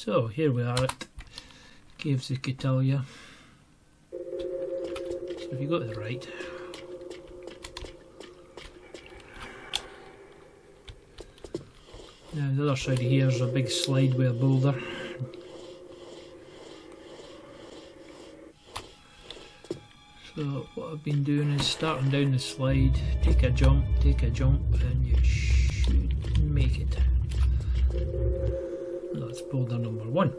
So here we are at Caves of Kaliya. So if you go to the right, now the other side of here is a big slide with a boulder. So what I've been doing is starting down the slide, take a jump, and you should make it. That's boulder number 1.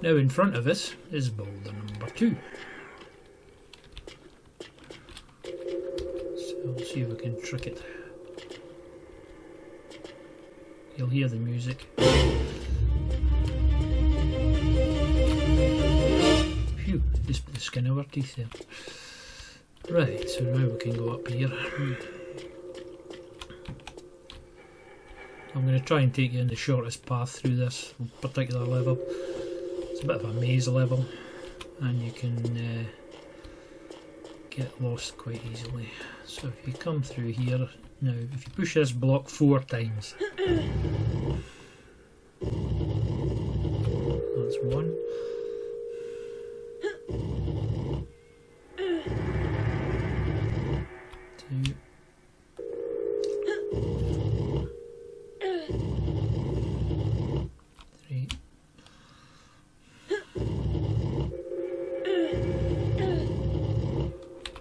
Now in front of us is boulder number 2. So we'll see if we can trick it. You'll hear the music. Phew, just put the skin of our teeth there. Right, so now we can go up here. I'm going to try and take you in the shortest path through this particular level. It's a bit of a maze level, and you can get lost quite easily. So if you come through here, now if you push this block 4 times, that's 1. 2. 3.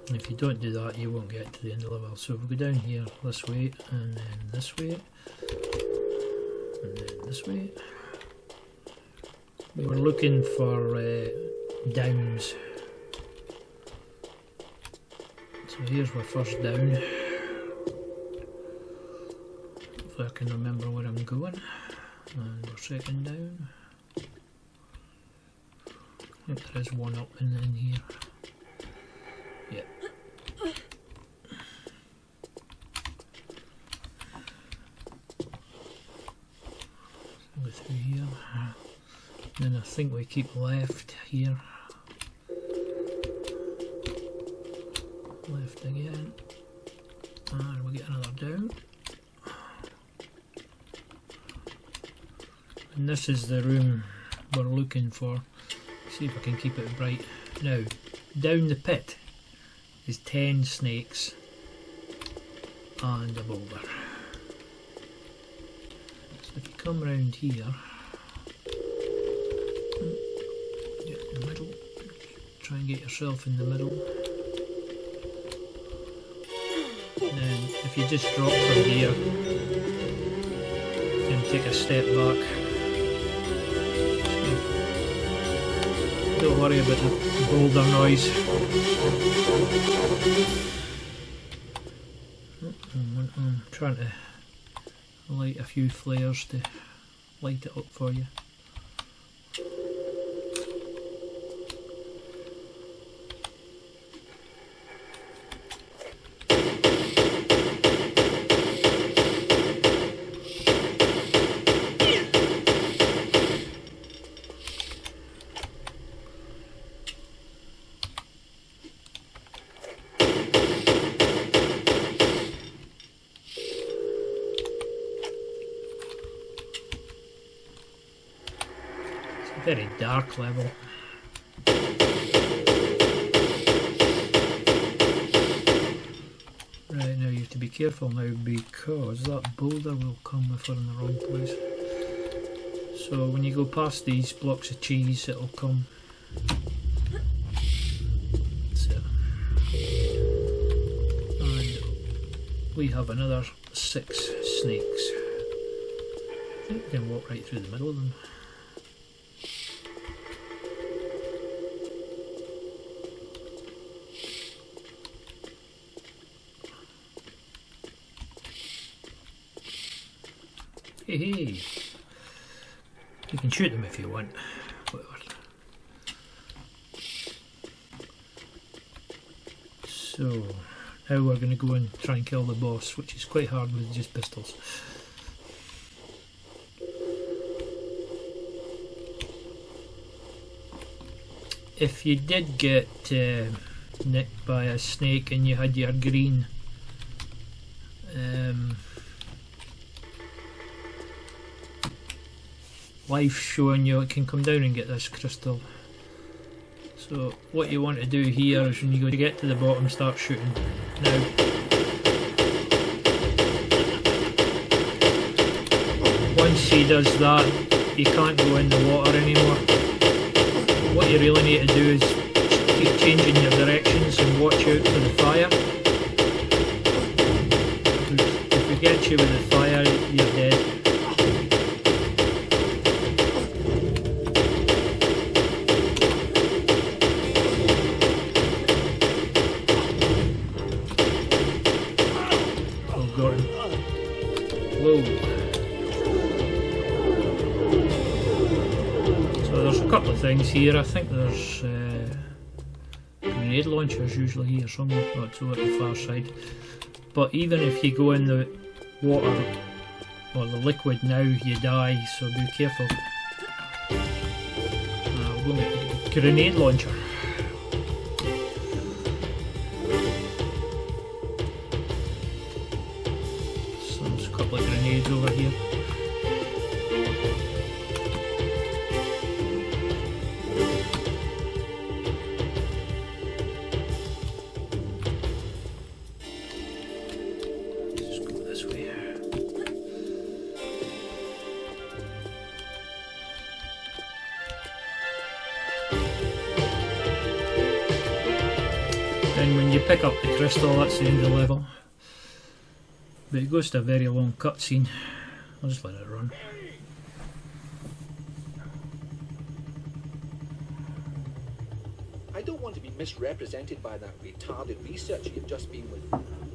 And if you don't do that, you won't get to the end of the level. So if we go down here this way, and then this way, and then this way. We were looking for downs. So here's our first down. If I can remember where I'm going. And our second down. I think there is one up and in here. Yeah. So go through here. Then I think we keep left here. Left again. And we get another down. And this is the room we're looking for. See if I can keep it bright. Now, down the pit is 10 snakes and a boulder. So if you come round here, get in the middle, try and get yourself in the middle. And then if you just drop from here, you can take a step back. Don't worry about the boulder noise. I'm trying to light a few flares to light it up for you. Very dark level. Right, now you have to be careful now because that boulder will come if we're in the wrong place. So when you go past these blocks of cheese, it'll come. So, and we have another 6 snakes. I think we can walk right through the middle of them. Hey, you can shoot them if you want, whatever. So now we're going to go and try and kill the boss, which is quite hard with just pistols. If you did get nicked by a snake and you had your green life showing you it can come down and get this crystal. So what you want to do here is when you go to get to the bottom, start shooting. Now, once he does that, you can't go in the water anymore. What you really need to do is keep changing your directions and watch out for the fire. If we get you with the fire, you're dead. Oh, got him. Whoa. So there's a couple of things here. I think there's grenade launchers usually here somewhere. Oh, it's over at the far side. But even if you go in the water or the liquid now, you die, so be careful. We'll get a grenade launcher. So there's a couple of grenades over here. And when you pick up the crystal, that's the end of the level. But it goes to a very long cutscene. I'll just let it run. I don't want to be misrepresented by that retarded researcher you've just been with.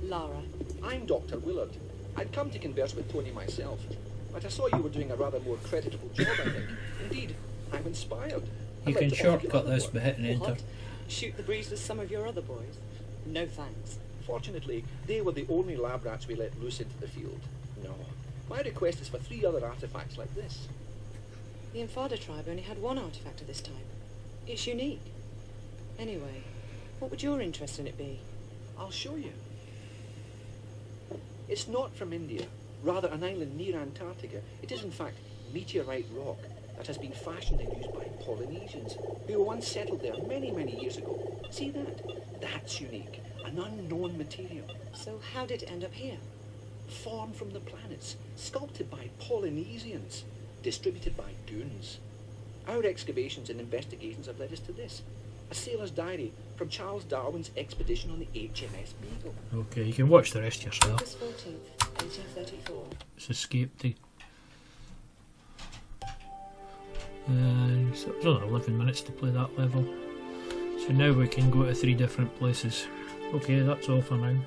Lara. I'm Dr. Willard. I'd come to converse with Tony myself, but I saw you were doing a rather more creditable job, I think. Indeed, I'm inspired. You can shortcut this by hitting enter. What? Shoot the breeze with some of your other boys? No thanks. Fortunately, they were the only lab rats we let loose into the field. No. My request is for 3 other artifacts like this. The Infada tribe only had one artifact at this time. It's unique. Anyway, what would your interest in it be? I'll show you. It's not from India, rather an island near Antarctica. It is in fact meteorite rock that has been fashioned and used by Polynesians who were once settled there many, many years ago. See that? That's unique. An unknown material. So how did it end up here? Formed from the planets, sculpted by Polynesians, distributed by goons. Our excavations and investigations have led us to this. A sailor's diary from Charles Darwin's expedition on the HMS Beagle. Okay, you can watch the rest yourself. August 14th, 1834. It's escape to. And so it was only 11 minutes to play that level. So now we can go to 3 different places. Okay, that's all for now.